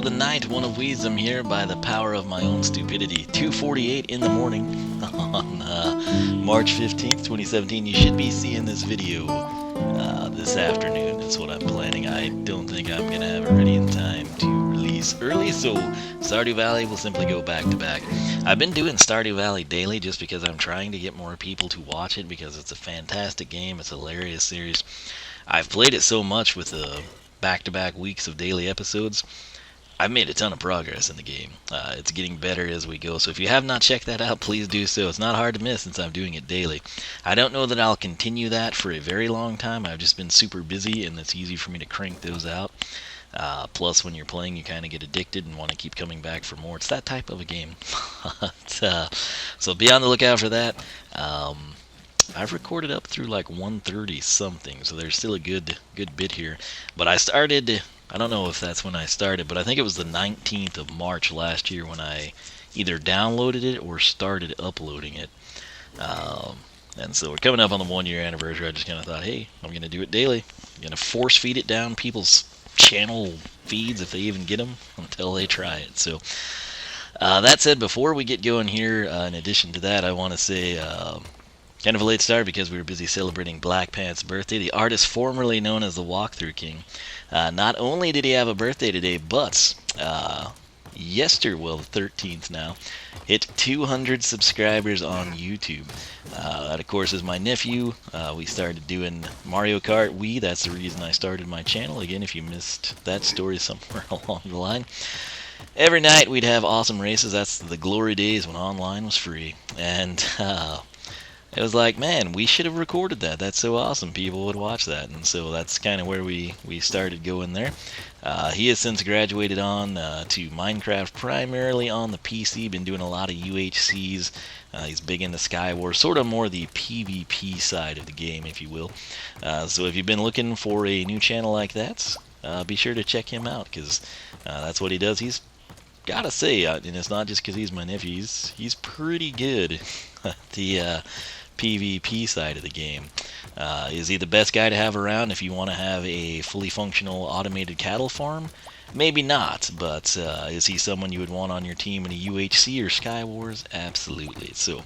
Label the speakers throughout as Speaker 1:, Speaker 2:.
Speaker 1: of the night, one of Wiisdom here by the power of my own stupidity. 2:48 in the morning on March 15th, 2017. You should be seeing this video this afternoon. That's what I'm planning. I don't think I'm going to have it ready in time to release early, so Stardew Valley will simply go back to back. I've been doing Stardew Valley daily just because I'm trying to get more people to watch it because it's a fantastic game. It's a hilarious series. I've played it so much with the back-to-back weeks of daily episodes. I've made a ton of progress in the game. It's getting better as we go, so if you have not checked that out, please do so. It's not hard to miss since I'm doing it daily. I don't know that I'll continue that for a very long time. I've just been super busy, and it's easy for me to crank those out. Plus, when you're playing, you kind of get addicted and want to keep coming back for more. It's that type of a game. So be on the lookout for that. I've recorded up through like 1:30 something, so there's still a good bit here. But I don't know if that's when I started, but I think it was the 19th of March last year when I either downloaded it or started uploading it. And so we're coming up on the 1-year anniversary. I just kind of thought, hey, I'm going to do it daily. I'm going to force feed it down people's channel feeds if they even get them until they try it. So that said, before we get going here, in addition to that, I want to say kind of a late start because we were busy celebrating Black Pant's birthday, the artist formerly known as the Walkthrough King. Not only did he have a birthday today, but the 13th now, hit 200 subscribers on YouTube. That, of course, is my nephew. We started doing Mario Kart Wii. That's the reason I started my channel. Again, if you missed that story somewhere along the line. Every night we'd have awesome races. That's the glory days when online was free. And it was like, man, we should have recorded that. That's so awesome. People would watch that. And so that's kind of where we started going there. He has since graduated on to Minecraft, primarily on the PC. Been doing a lot of UHCs. He's big into Skywars, sort of more the PvP side of the game, if you will. So if you've been looking for a new channel like that, be sure to check him out, because that's what he does. He's, gotta say, and it's not just because he's my nephew, he's pretty good at the PvP side of the game. Is he the best guy to have around if you want to have a fully functional automated cattle farm? Maybe not, but is he someone you would want on your team in a UHC or Skywars? Absolutely. So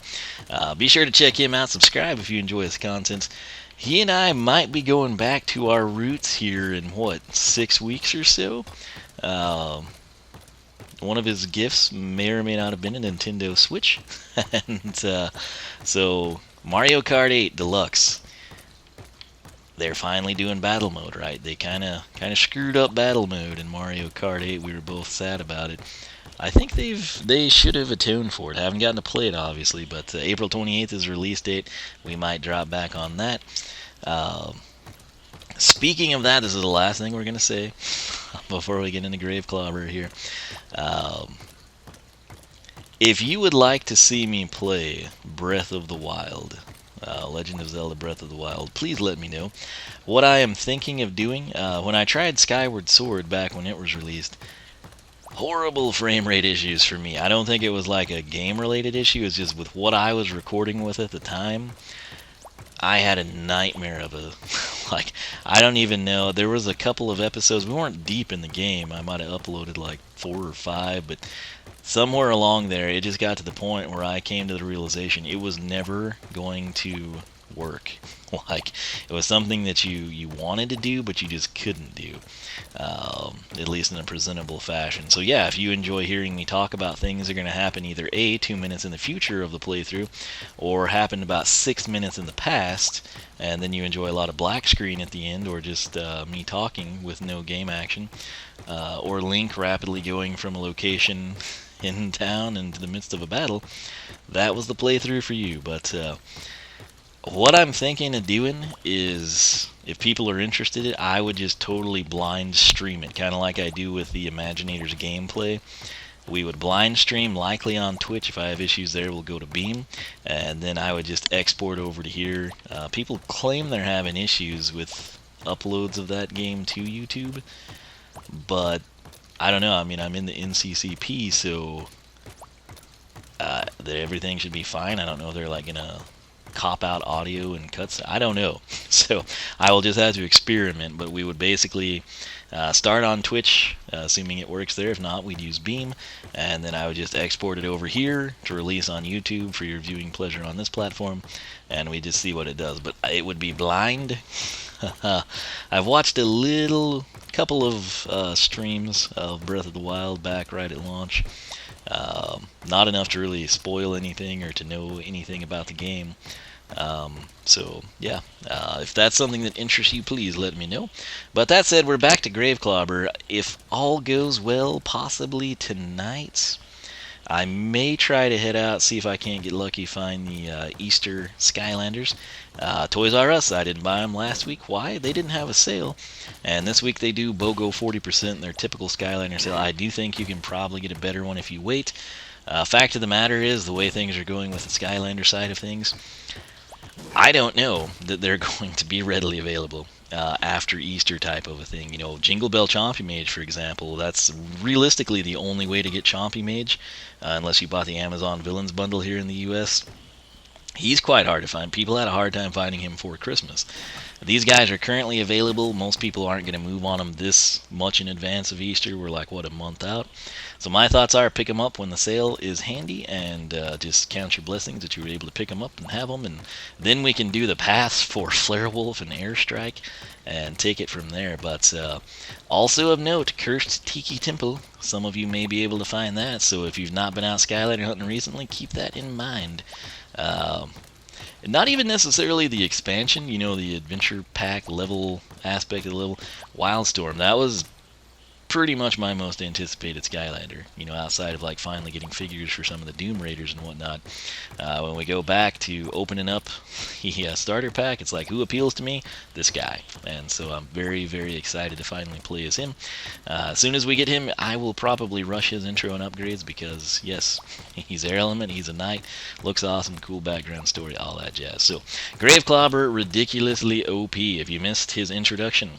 Speaker 1: be sure to check him out. Subscribe if you enjoy his content. He and I might be going back to our roots here in, 6 weeks or so? One of his gifts may or may not have been a Nintendo Switch. And so Mario Kart 8 Deluxe. They're finally doing battle mode, right? They kind of screwed up battle mode in Mario Kart 8. We were both sad about it. I think they should have atoned for it. I haven't gotten to play it, obviously, but April 28th is release date. We might drop back on that. Speaking of that, this is the last thing we're going to say before we get into Grave Clobber here. If you would like to see me play Breath of the Wild, Legend of Zelda Breath of the Wild, please let me know. What I am thinking of doing, when I tried Skyward Sword back when it was released, horrible frame rate issues for me. I don't think it was like a game-related issue. It's just with what I was recording with at the time, I had a nightmare of a, like, I don't even know. There was a couple of episodes. We weren't deep in the game. I might have uploaded like 4 or 5, but somewhere along there, it just got to the point where I came to the realization it was never going to work. Like, it was something that you wanted to do, but you just couldn't do, at least in a presentable fashion. So yeah, if you enjoy hearing me talk about things that are going to happen either 2 minutes in the future of the playthrough, or happened about 6 minutes in the past, and then you enjoy a lot of black screen at the end, or just me talking with no game action, or Link rapidly going from a location in town into the midst of a battle, that was the playthrough for you. But what I'm thinking of doing is, if people are interested, I would just totally blind stream it, kind of like I do with the Imaginators gameplay. We would blind stream, likely on Twitch. If I have issues there, we'll go to Beam, and then I would just export over to here. People claim they're having issues with uploads of that game to YouTube, but I don't know. I mean, I'm in the NCCP, so everything should be fine. I don't know if they're like gonna cop-out audio and cuts. I don't know. So I will just have to experiment, but we would basically start on Twitch, assuming it works there. If not, we'd use Beam, and then I would just export it over here to release on YouTube for your viewing pleasure on this platform, and we just see what it does. But it would be blind. I've watched a couple of streams of Breath of the Wild back right at launch. Not enough to really spoil anything or to know anything about the game. So yeah, if that's something that interests you, please let me know. But that said, we're back to Grave Clobber. If all goes well, possibly tonight, I may try to head out, see if I can't get lucky, find the Easter Skylanders. Toys R Us, I didn't buy them last week. Why? They didn't have a sale. And this week they do BOGO 40% in their typical Skylander sale. I do think you can probably get a better one if you wait. Fact of the matter is, the way things are going with the Skylander side of things, I don't know that they're going to be readily available after Easter type of a thing. You know, Jingle Bell Chompy Mage, for example, that's realistically the only way to get Chompy Mage, unless you bought the Amazon Villains bundle here in the US. He's quite hard to find. People had a hard time finding him for Christmas. These guys are currently available. Most people aren't going to move on them this much in advance of Easter. We're like, what, a month out? So my thoughts are, pick them up when the sale is handy, and just count your blessings that you were able to pick them up and have them, and then we can do the paths for Flare Wolf and Airstrike and take it from there. But also of note, Cursed Tiki Temple. Some of you may be able to find that, so if you've not been out Skylander hunting recently, keep that in mind. Not even necessarily the expansion, you know, the adventure pack level aspect of the level. Wildstorm, that was pretty much my most anticipated Skylander, you know, outside of like finally getting figures for some of the Doom Raiders and whatnot. When we go back to opening up the starter pack, it's like, who appeals to me? This guy. And so I'm very, very excited to finally play as him. As soon as we get him, I will probably rush his intro and upgrades because, yes, he's Air Element, he's a knight, looks awesome, cool background story, all that jazz. So, Grave Clobber, ridiculously OP. If you missed his introduction,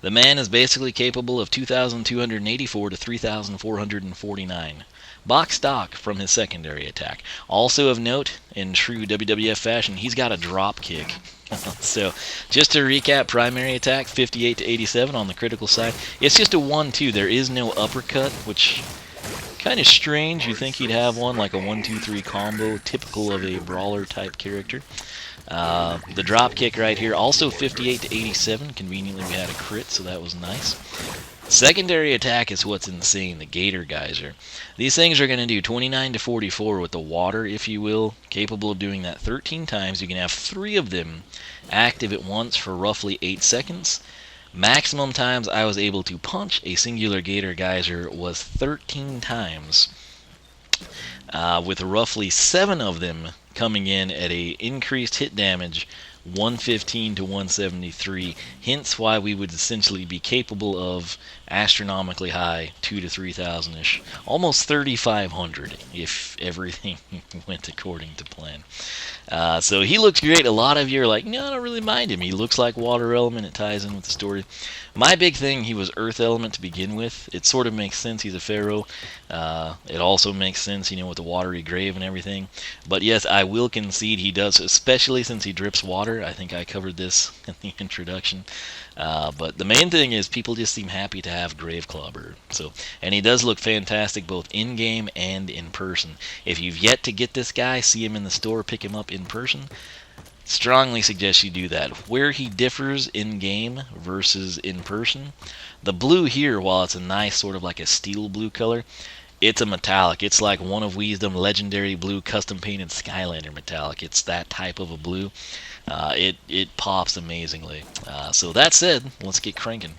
Speaker 1: the man is basically capable of 2,284 to 3,449. Box stock from his secondary attack. Also of note, in true WWF fashion, he's got a drop kick. So, just to recap, primary attack 58 to 87 on the critical side. It's just a 1-2. There is no uppercut, which kind of strange. You think he'd have one like a 1-2-3 combo, typical of a brawler type character. The drop kick right here, also 58 to 87. Conveniently, we had a crit, so that was nice. Secondary attack is what's insane, the Gator geyser. These things are going to do 29 to 44 with the water, if you will, capable of doing that 13 times. You can have 3 of them active at once for roughly 8 seconds. Maximum times I was able to punch a singular Gator geyser was 13 times, with roughly 7 of them coming in at a increased hit damage 115 to 173, hence why we would essentially be capable of astronomically high 2 to 3,000-ish, almost 3,500 if everything went according to plan. So he looks great. A lot of you are like, no, I don't really mind him. He looks like water element. It ties in with the story. My big thing, he was earth element to begin with. It sort of makes sense. He's a pharaoh. It also makes sense, you know, with the watery grave and everything. But yes, I will concede he does, especially since he drips water. I think I covered this in the introduction. But the main thing is people just seem happy to have Grave Clobber. So, and he does look fantastic both in-game and in person. If you've yet to get this guy, see him in the store, pick him up in person, strongly suggest you do that. Where he differs in-game versus in person, the blue here, while it's a nice sort of like a steel blue color, it's a metallic. It's like one of Wiisdom legendary blue custom painted Skylander metallic. It's that type of a blue. It pops amazingly. So that said, let's get cranking.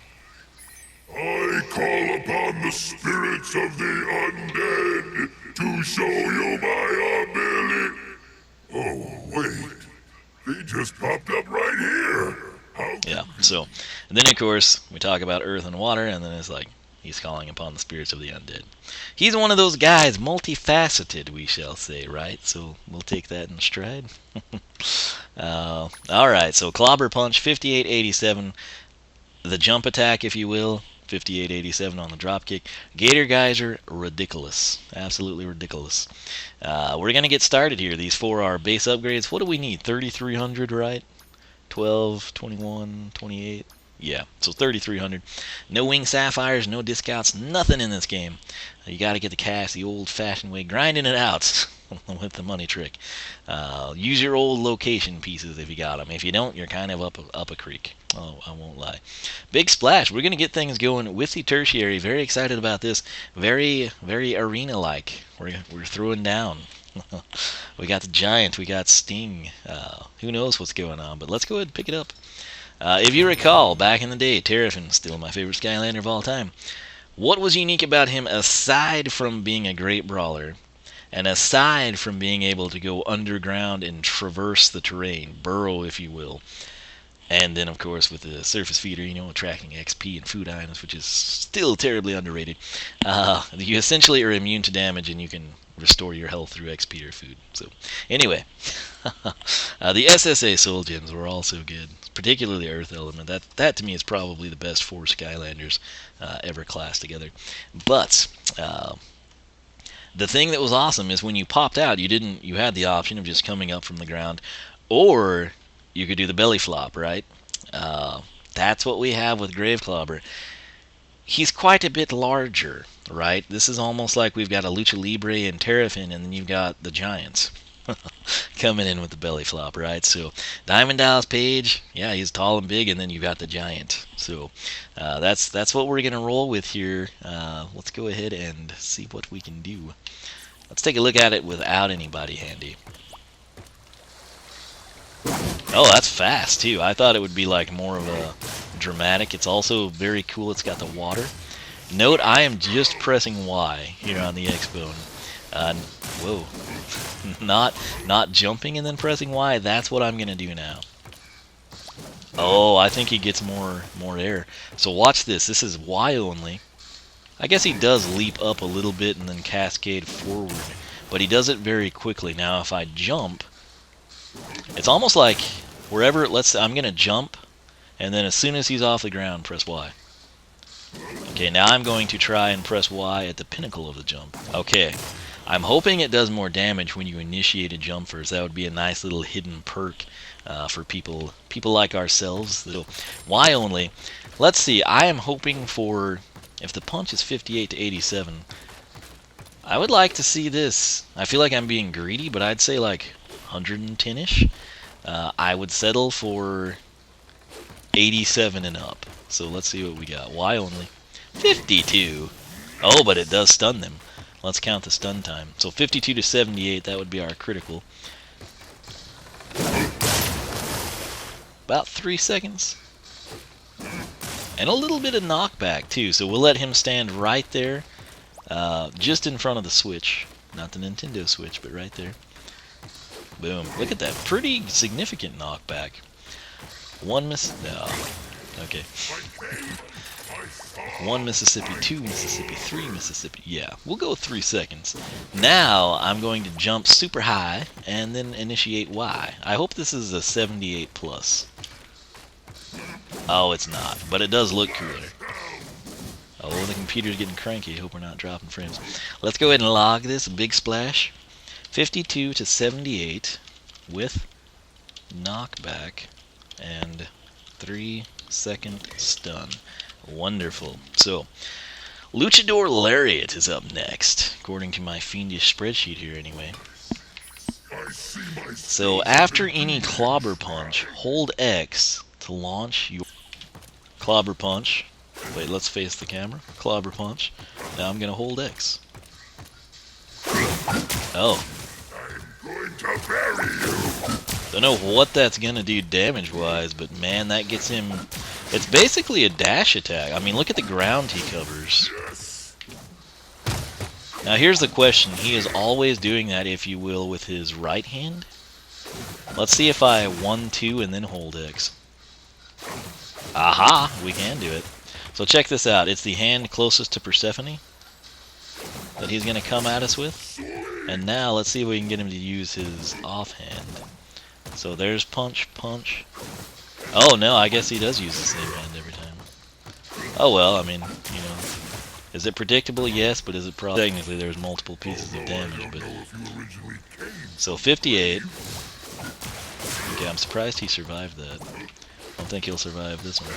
Speaker 2: I call upon the spirits of the undead to show you my ability. Oh, wait. He just popped up right here.
Speaker 1: Yeah, so, and then of course, we talk about earth and water, and then it's like, he's calling upon the spirits of the undead. He's one of those guys, multifaceted, we shall say, right? So, we'll take that in stride. Alright, so Clobber Punch, 5887. The jump attack, if you will, 58.87 on the dropkick. Gator geyser, ridiculous. Absolutely ridiculous. We're going to get started here. These 4 are base upgrades. What do we need? 3,300, right? 12, 21, 28. Yeah, so 3,300. No wing sapphires, no discounts, nothing in this game. You got to get the cash the old-fashioned way, grinding it out with the money trick. Use your old location pieces if you got them. If you don't, you're kind of up a creek. Oh, I won't lie. Big splash. We're going to get things going with the tertiary. Very excited about this. Very, very arena-like. We're throwing down. We got the giant. We got Sting. Who knows what's going on, but let's go ahead and pick it up. If you recall, back in the day, Terrafin, still my favorite Skylander of all time. What was unique about him aside from being a great brawler, and aside from being able to go underground and traverse the terrain, burrow if you will, and then of course with the surface feeder, attracting XP and food items, which is still terribly underrated, you essentially are immune to damage and you can restore your health through XP or food. So anyway, the SSA Soul Gems were also good, particularly Earth Element. That to me is probably the best 4 Skylanders ever classed together. But the thing that was awesome is when you popped out, you had the option of just coming up from the ground, or you could do the belly flop, right? That's what we have with Grave Clobber. He's quite a bit larger, right? This is almost like we've got a Lucha Libre and Terrafin, and then you've got the Giants coming in with the belly flop, right? So Diamond Dallas Page, yeah, he's tall and big, and then you've got the Giant. So that's what we're gonna roll with here. Let's go ahead and see what we can do. Let's take a look at it without anybody handy. Oh, that's fast too. I thought it would be like more of a dramatic. It's also very cool. It's got the water. Note I am just pressing Y here on the X-Bone. Whoa. Not jumping and then pressing Y. That's what I'm gonna do now. Oh, I think he gets more air. So watch this. This is Y only. I guess he does leap up a little bit and then cascade forward, but he does it very quickly. Now if I jump, it's almost like wherever, I'm gonna jump, and then as soon as he's off the ground, press Y. Okay, now I'm going to try and press Y at the pinnacle of the jump. Okay, I'm hoping it does more damage when you initiate a jump first. That would be a nice little hidden perk for people like ourselves. Y only. Let's see, I am hoping for, if the punch is 58 to 87, I would like to see this. I feel like I'm being greedy, but I'd say like 110-ish. I would settle for 87 and up. So let's see what we got. Y only. 52. Oh, but it does stun them. Let's count the stun time. So 52 to 78, that would be our critical. About 3 seconds. And a little bit of knockback too. So we'll let him stand right there, just in front of the Switch. Not the Nintendo Switch, but right there. Boom. Look at that. Pretty significant knockback. One miss. No. Okay. 1 Mississippi, 2 Mississippi, 3 Mississippi. Yeah, we'll go 3 seconds. Now I'm going to jump super high and then initiate Y. I hope this is a 78 plus. Oh, it's not, but it does look cooler. Oh, the computer's getting cranky. Hope we're not dropping frames. Let's go ahead and log this. Big splash. 52 to 78 with knockback and 3-second stun. Wonderful. So, Luchador Lariat is up next, according to my fiendish spreadsheet here anyway. So, after any clobber punch, hold X to launch your clobber punch. Wait, let's face the camera. Clobber punch. Now I'm going to hold X. Oh.
Speaker 2: I'm going to bury you.
Speaker 1: Don't know what that's going to do damage-wise, but man, that gets him... It's basically a dash attack. I mean, look at the ground he covers. Now here's the question. He is always doing that, if you will, with his right hand. Let's see if I 1-2 and then hold X. Aha! We can do it. So check this out. It's the hand closest to Persephone that he's going to come at us with. And now let's see if we can get him to use his offhand. So there's punch, punch. Oh no, I guess he does use the same hand every time. Oh well, I mean, you know, is it predictable? Yes, but is it probably technically there's multiple pieces of damage, but so 58. Okay, I'm surprised he survived that. I don't think he'll survive this one.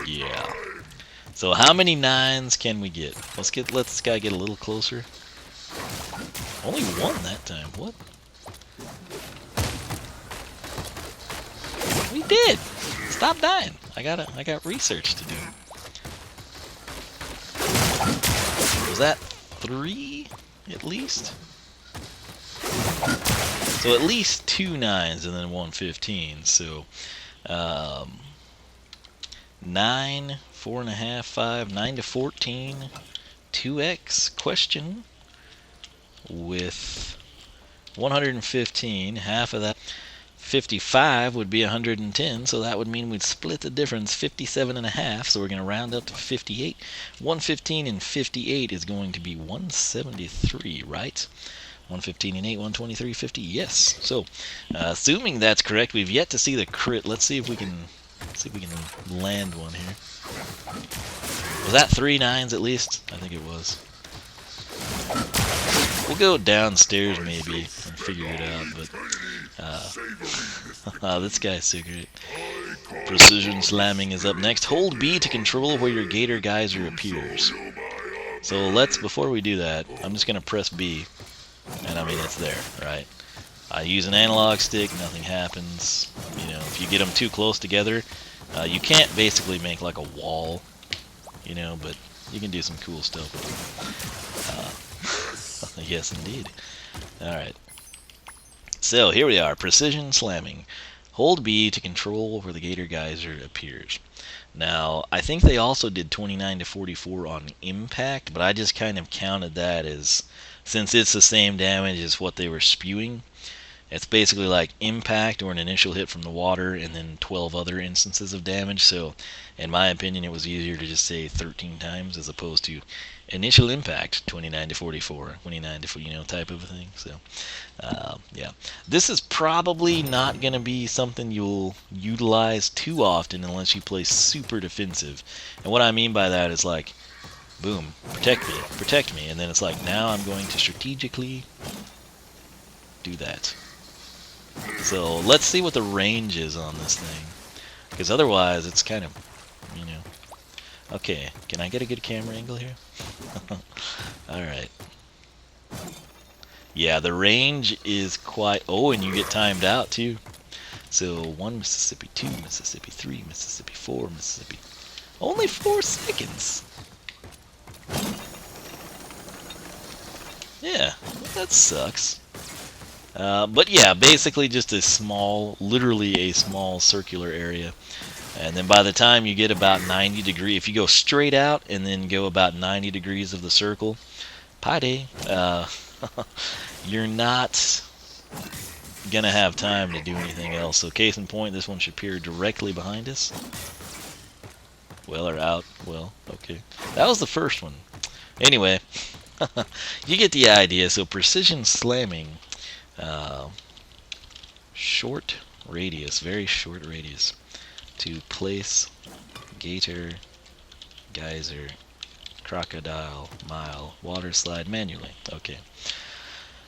Speaker 1: Yeah. So how many 9s can we get? Let this guy get a little closer. Only one that time. What? We did. Stop dying. I got research to do. Was that 3 at least? So at least 2 9s and then 1 15. So 9, 4.5, 5, 9 to 14, 2x question with 115. Half of that 55 would be 110, so that would mean we'd split the difference 57.5, so we're going to round up to 58. 115 and 58 is going to be 173, right? 115 and 8, 123, 50, yes. So, assuming that's correct, we've yet to see the crit. Let's see if we can land one here. Was that 3 9s at least? I think it was. We'll go downstairs maybe and figure it out, but this guy's so great. Precision slamming is up next. Hold B to control where your Gator geyser appears. So before we do that, I'm just going to press B, and I mean it's there, right? I use an analog stick, nothing happens. You know, if you get them too close together, you can't basically make like a wall, you know, but you can do some cool stuff with them. Yes, indeed. Alright. So, here we are. Precision slamming. Hold B to control where the Gator geyser appears. Now, I think they also did 29 to 44 on impact, but I just kind of counted that as, since it's the same damage as what they were spewing, it's basically like impact or an initial hit from the water and then 12 other instances of damage. So, in my opinion, it was easier to just say 13 times as opposed to initial impact 29 to 44, 29 to 40, you know, type of a thing. So, yeah. This is probably not going to be something you'll utilize too often unless you play super defensive. And what I mean by that is like, boom, protect me, and then it's like, now I'm going to strategically do that. So let's see what the range is on this thing, because otherwise it's kind of, you know. Okay, can I get a good camera angle here? Alright. Yeah, the range is quite... Oh, and you get timed out too. So 1 Mississippi, 2 Mississippi, 3 Mississippi, 4 Mississippi. Only 4 seconds. Yeah, that sucks. But yeah, basically just a small, literally a small circular area. And then by the time you get about 90 degrees, if you go straight out and then go about 90 degrees of the circle, pie day, you're not going to have time to do anything else. So case in point, this one should appear directly behind us. Well, or out. Well, okay. That was the first one. Anyway, you get the idea. So precision slamming. Short radius, very short radius, to place Gator, geyser, crocodile, mile, water slide manually. Okay.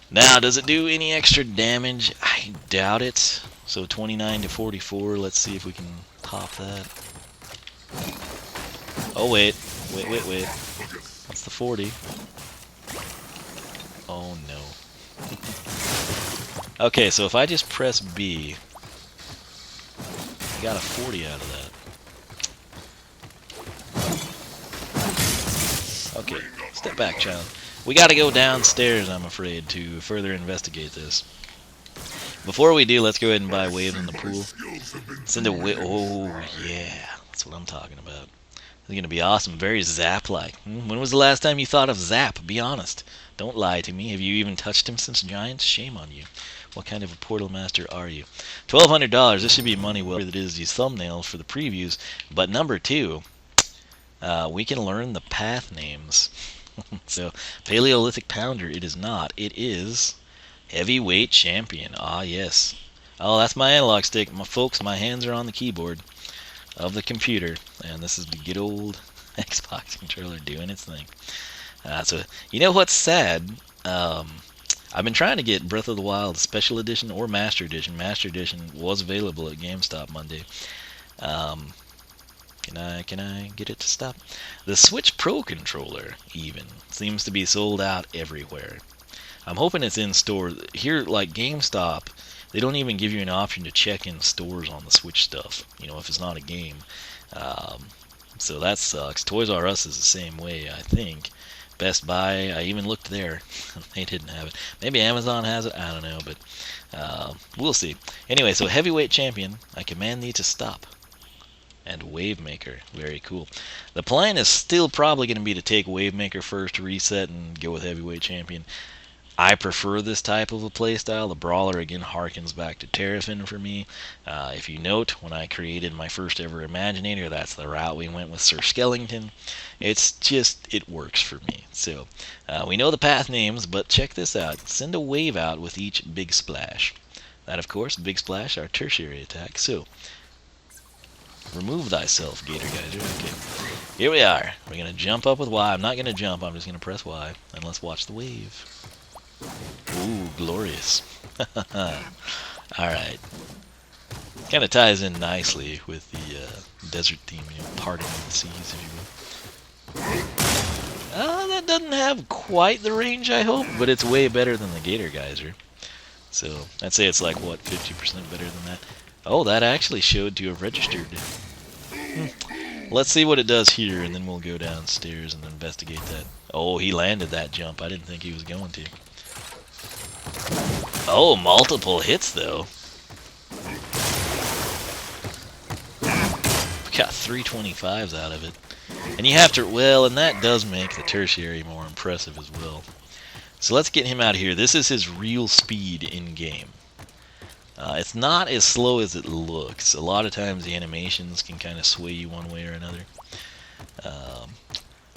Speaker 1: Now, does it do any extra damage? I doubt it. So 29 to 44. Let's see if we can top that. Oh wait. That's the 40. Oh no. Okay, so if I just press B, I got a 40 out of that. Okay, step back, child. We gotta go downstairs, I'm afraid, to further investigate this. Before we do, let's go ahead and buy waves in the pool. Send a wave. Oh, yeah. That's what I'm talking about. It's gonna be awesome. Very Zap-like. When was the last time you thought of Zap? Be honest. Don't lie to me. Have you even touched him since Giants? Shame on you. What kind of a portal master are you? $1,200. This should be money well. That is these thumbnails for the previews. But number 2, we can learn the path names. So, Paleolithic Pounder, it is not. It is Heavyweight Champion. Ah, yes. Oh, that's my analog stick. Folks, my hands are on the keyboard. of the computer, and this is the good old Xbox controller doing its thing. So, you know what's sad? I've been trying to get Breath of the Wild Special Edition or Master Edition. Master Edition was available at GameStop Monday. Can I get it to stop? The Switch Pro controller, even, seems to be sold out everywhere. I'm hoping it's in store. Here, like GameStop, they don't even give you an option to check in stores on the Switch stuff, you know, if it's not a game. So that sucks. Toys R Us is the same way, I think. Best Buy, I even looked there. They didn't have it. Maybe Amazon has it, I don't know, but we'll see. Anyway, so Heavyweight Champion, I command thee to stop. And Wavemaker, very cool. The plan is still probably going to be to take Wavemaker first, reset, and go with Heavyweight Champion. I prefer this type of a playstyle. The Brawler, again, harkens back to Terrafin for me. If you note, when I created my first ever Imaginator, that's the route we went with Sir Skellington. It's just, it works for me. So, we know the path names, but check this out. Send a wave out with each Big Splash. That, of course, Big Splash, our tertiary attack. So, remove thyself, Gator Geyser. Okay, here we are. We're going to jump up with Y. I'm not going to jump, I'm just going to press Y. And let's watch the wave. Ooh, glorious. Alright. Kind of ties in nicely with the desert theme, you know, parting of the seas, if you will. That doesn't have quite the range, I hope, but it's way better than the Gator Geyser. So, I'd say it's like, what, 50% better than that? Oh, that actually showed to have registered. Let's see what it does here, and then we'll go downstairs and investigate that. Oh, he landed that jump. I didn't think he was going to. Oh, multiple hits, though. We got 325s out of it. And you have to, well, and that does make the tertiary more impressive as well. So let's get him out of here. This is his real speed in-game. It's not as slow as it looks. A lot of times the animations can kind of sway you one way or another.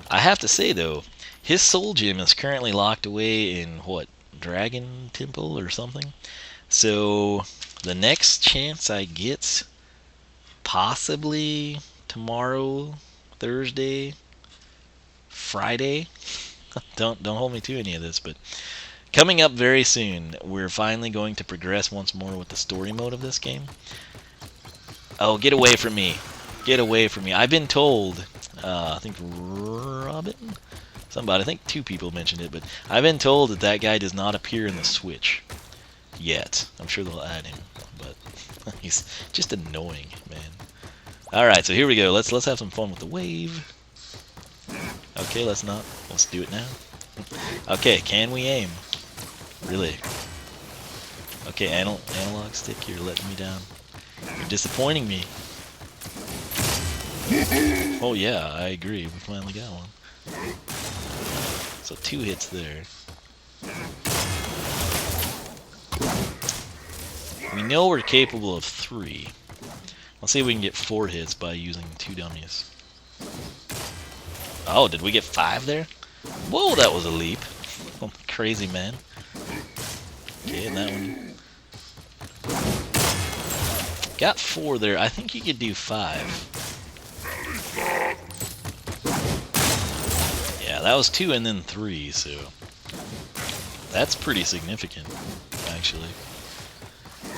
Speaker 1: I have to say, though, his soul gem is currently locked away in, what, Dragon Temple or something? So, the next chance I get, possibly tomorrow, Thursday, Friday, don't hold me to any of this, but coming up very soon, we're finally going to progress once more with the story mode of this game. Oh, get away from me. Get away from me. I've been told, I think Robin? Somebody, I think 2 people mentioned it, but I've been told that that guy does not appear in the Switch yet. I'm sure they'll add him, but he's just annoying, man. Alright, so here we go. Let's have some fun with the wave. Okay, let's not. Let's do it now. Okay, can we aim? Really? Okay, analog stick, you're letting me down. You're disappointing me. Oh yeah, I agree. We finally got one. So 2 hits there. We know we're capable of 3. Let's see if we can get 4 hits by using 2 dummies. Oh, did we get 5 there? Whoa, that was a leap. Oh, crazy man. Okay, and that one. Got 4 there. I think you could do 5. Yeah, that was 2 and then 3, so that's pretty significant, actually.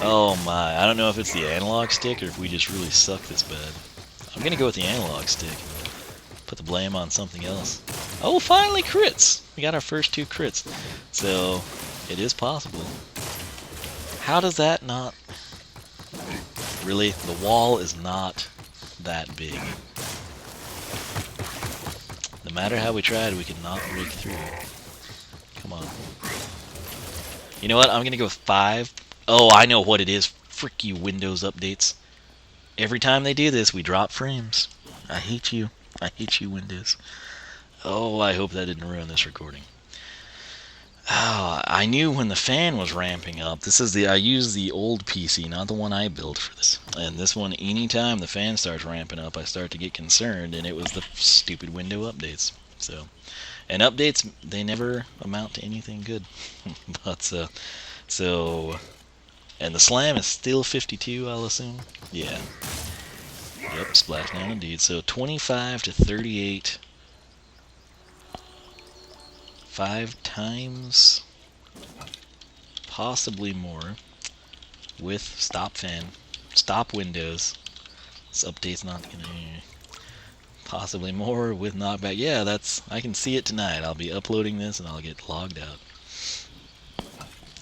Speaker 1: Oh my, I don't know if it's the analog stick or if we just really suck this bad. I'm gonna go with the analog stick and put the blame on something else. Oh, finally crits! We got our first 2 crits. So, it is possible. How does that not... Really? The wall is not that big. No matter how we tried, we could not break through it. Come on. You know what? I'm gonna go with 5. Oh, I know what it is. Frick you, Windows updates. Every time they do this, we drop frames. I hate you. I hate you, Windows. Oh, I hope that didn't ruin this recording. Oh, I knew when the fan was ramping up. I used the old PC, not the one I built for this. And this one, anytime the fan starts ramping up, I start to get concerned, and it was the stupid window updates. So, and updates, they never amount to anything good. But, and the slam is still 52, I'll assume? Yeah. Yep, splashdown indeed. So 25 to 38. 5 times, possibly more, with stop fan, stop windows. This update's not gonna. Possibly more with knockback. Yeah, I can see it tonight. I'll be uploading this and I'll get logged out.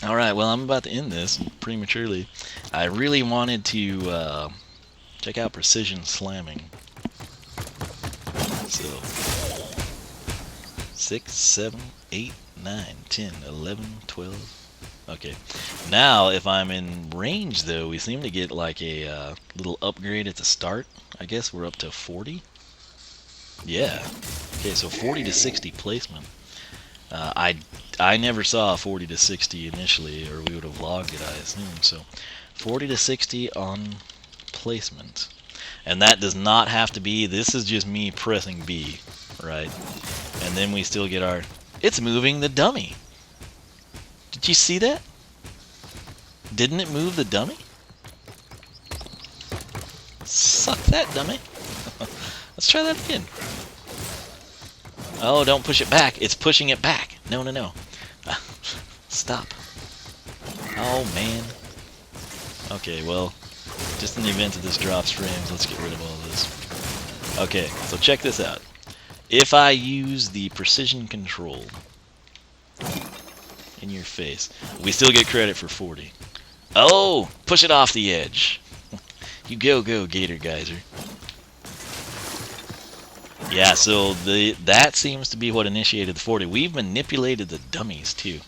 Speaker 1: Alright, well, I'm about to end this prematurely. I really wanted to check out precision slamming. So 6, 7, 8, 9, 10, 11, 12. Okay. Now, if I'm in range, though, we seem to get like a little upgrade at the start. I guess we're up to 40. Yeah. Okay, so 40 to 60 placement. I never saw 40 to 60 initially, or we would have logged it, I assume. So 40 to 60 on placement. And that does not have to be, this is just me pressing B, right? And then we still get our, it's moving the dummy. Did you see that? Didn't it move the dummy? Suck that, dummy. Let's try that again. Oh, don't push it back. It's pushing it back. No, no, no. Stop. Oh, man. Okay, well, just in the event that this drops frames, let's get rid of all this. Okay, so check this out. If I use the precision control in your face, we still get credit for 40. Oh, push it off the edge. You go, Gator Geyser. Yeah, so that seems to be what initiated the 40. We've manipulated the dummies, too.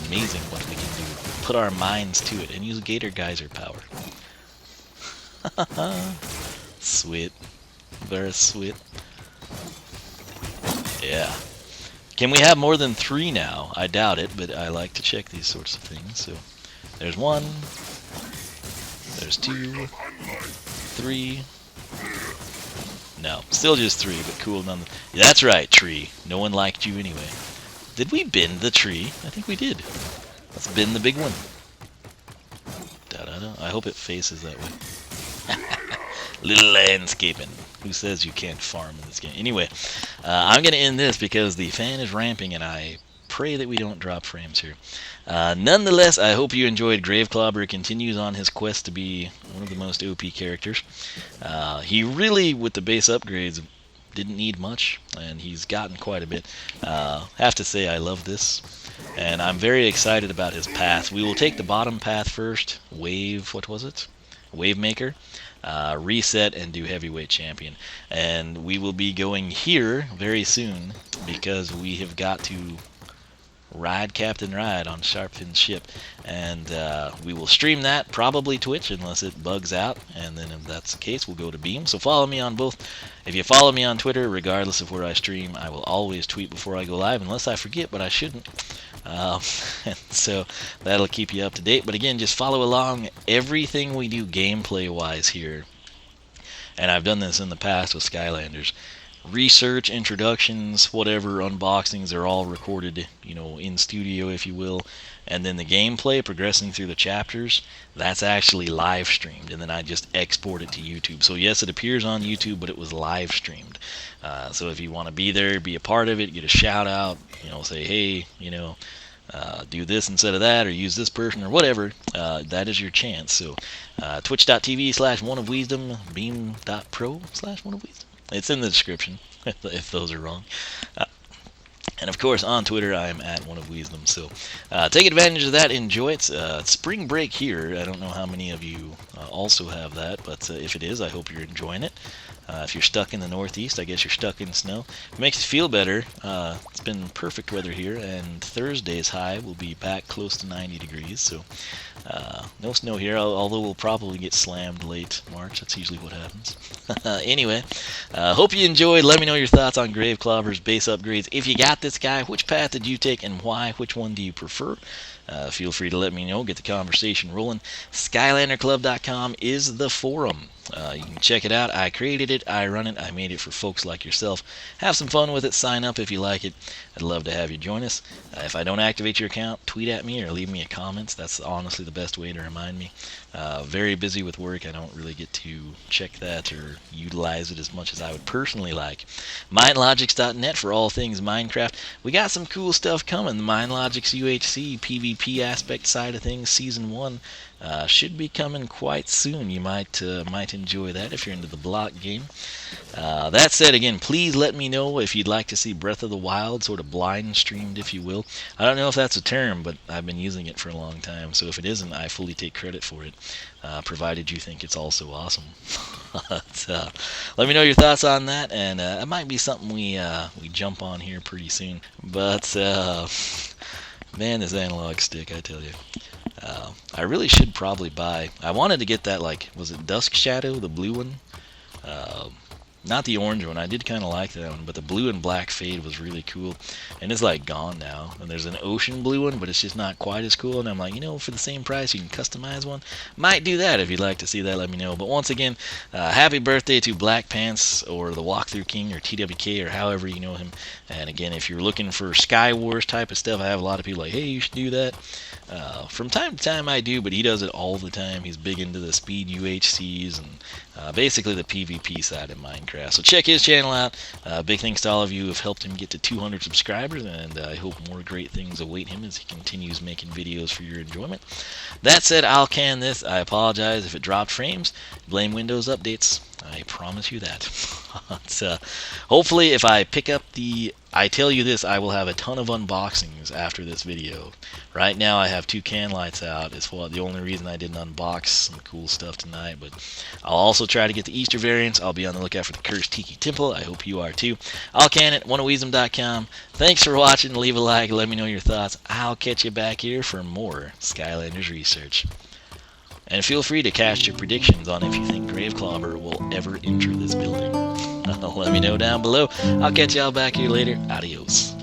Speaker 1: Amazing what we can do. Put our minds to it and use Gator Geyser power. Sweet. Very sweet. Yeah. Can we have more than 3 now? I doubt it, but I like to check these sorts of things. So there's 1. There's 2. 3. No, still just 3, but cool none. That's right, tree. No one liked you anyway. Did we bend the tree? I think we did. Let's bend the big one. Da-da-da. I hope it faces that way. Little landscaping. Who says you can't farm in this game? Anyway, I'm going to end this because the fan is ramping and I pray that we don't drop frames here. Nonetheless, I hope you enjoyed. Grave Clobber continues on his quest to be one of the most OP characters. He really, with the base upgrades, didn't need much, and he's gotten quite a bit. Have to say I love this, and I'm very excited about his path. We will take the bottom path first. Wave, what was it? Wave Maker. Reset and do heavyweight champion, and we will be going here very soon because we have got to ride Captain Ride on Sharpfin's ship, and we will stream that, probably Twitch unless it bugs out, and then if that's the case we'll go to Beam. So follow me on both. If you follow me on Twitter, regardless of where I stream, I will always tweet before I go live unless I forget, but I shouldn't. So that'll keep you up to date. But again, just follow along. Everything we do gameplay wise here, and I've done this in the past with Skylanders, research, introductions, whatever, unboxings are all recorded, you know, in studio, if you will. And then the gameplay, progressing through the chapters, that's actually live streamed, and then I just export it to YouTube. So yes, it appears on YouTube, but it was live streamed. So if you want to be there, be a part of it, get a shout out, you know, say, hey, you know, do this instead of that, or use this person, or whatever, that is your chance. So twitch.tv/oneofwisdom, beam.pro/oneofwisdom. It's in the description if those are wrong. And of course, on Twitter, I am at oneofwisdom. So take advantage of that. Enjoy it. Spring break here. I don't know how many of you also have that, but if it is, I hope you're enjoying it. If you're stuck in the Northeast, I guess you're stuck in snow. It makes you feel better. It's been perfect weather here, and Thursday's high will be back close to 90 degrees. So no snow here, although we'll probably get slammed late March. That's usually what happens. Anyway, hope you enjoyed. Let me know your thoughts on Grave Clobber's base upgrades. If you got this guy, which path did you take and why? Which one do you prefer? Feel free to let me know. Get the conversation rolling. SkylanderClub.com is the forum. You can check it out. I created it. I run it. I made it for folks like yourself. Have some fun with it. Sign up if you like it. I'd love to have you join us. If I don't activate your account, tweet at me or leave me a comment. That's honestly the best way to remind me. Very busy with work. I don't really get to check that or utilize it as much as I would personally like. MindLogics.net for all things Minecraft. We got some cool stuff coming. The MindLogics UHC PvP aspect side of things, Season 1, should be coming quite soon. You might enjoy that if you're into the block game. That said, again, please let me know if you'd like to see Breath of the Wild sort of blind streamed, if you will. I don't know if that's a term, but I've been using it for a long time, so if it isn't, I fully take credit for it, provided you think it's also awesome. But, let me know your thoughts on that, and it might be something we jump on here pretty soon. But man, this analog stick, I tell you. I really should probably buy. I wanted to get that, like, was it Dusk Shadow, the blue one? Not the orange one. I did kind of like that one, but the blue and black fade was really cool, and it's like gone now. And there's an ocean blue one, but it's just not quite as cool. And I'm like, for the same price, you can customize one. Might do that. If you'd like to see that, let me know. But once again, happy birthday to Black Pants or the Walkthrough King or TWK or however you know him. And again, if you're looking for Sky Wars type of stuff, I have a lot of people like, hey, you should do that. From time to time I do, but he does it all the time. He's big into the speed UHCs and basically the PvP side of Minecraft. So check his channel out. Big thanks to all of you who have helped him get to 200 subscribers, and I hope more great things await him as he continues making videos for your enjoyment. That said, I'll can this. I apologize if it dropped frames. Blame Windows updates. I promise you that. But, hopefully, if I pick up I tell you this, I will have a ton of unboxings after this video. Right now, I have 2 can lights out. It's the only reason I didn't unbox some cool stuff tonight. But I'll also try to get the Easter variants. I'll be on the lookout for the Cursed Tiki Temple. I hope you are too. I'll can it. oneofwisdom.com. Thanks for watching. Leave a like. Let me know your thoughts. I'll catch you back here for more Skylanders research. And feel free to cast your predictions on if you think Grave Clobber will ever enter this building. Let me know down below. I'll catch y'all back here later. Adios.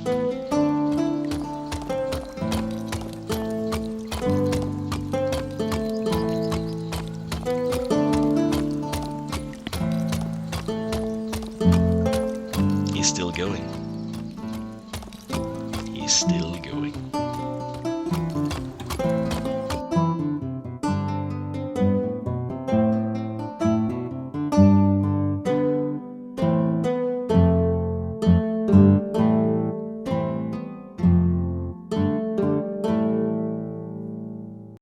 Speaker 1: He's still going. He's still going.